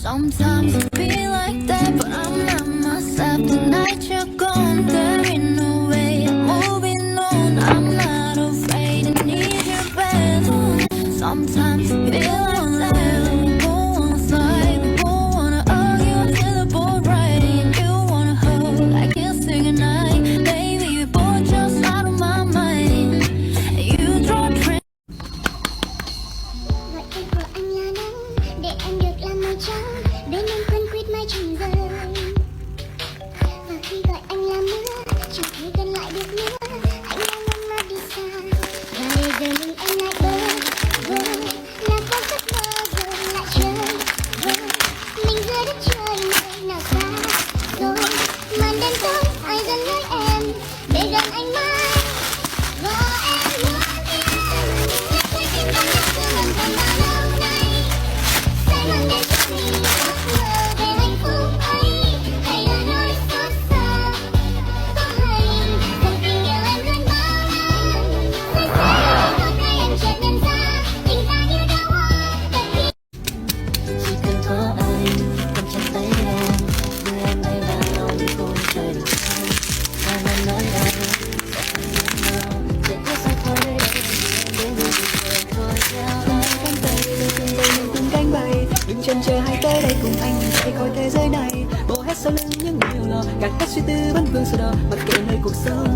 Sometimes it be like that, but I'm not myself. Tonight you're gone, there ain't no way I'm moving on. I'm not afraid, I need your best. Sometimes it feel like that. We go on a side, we go wanna argue till the boat right. And you wanna hug, I can't say goodnight. Baby, you both just out of my mind. You draw trend. Gọi tên của anh là nắng, để em được làm mây trắng, bên em quên quýt mây trăng rơi. Và khi gọi anh là mưa, chẳng thể gần lại được nữa, anh đang ôm mắt đi xa. Và để giờ mình anh lại bơ vơ, là có giấc mơ rồi lại chơi vơ. Mình giữa đất trời nơi nào xa rồi, màn đêm tối ai dẫn lối em để gần anh mãi. Và em muốn yêu nhắc tới tim ta nhắc cứ lần thầm bao lâu nay, sẽ mang đến cho mình ước mơ về hạnh phúc ấy. Hay là nơi xót xa có hay rằng tình yêu em luôn bao năm. Sẽ có cái em chợt nhận ra tình ta như đào hoa tất khi chỉ cần có anh cầm chặt tay em, đưa em bay vào lòng cùng trời được xanh. Và em nói rằng sẽ không biết nào để có xa khỏi đây đến một giờ thôi theo anh cánh tay đưa từng tay mình từng cánh bay. Đừng chần chờ hãy tới đây cùng anh chạy khỏi thế giới này, bỏ hết sau lưng những điều lo gạt hết suy tư vấn vương sầu đỏ mặc kệ nơi cuộc sống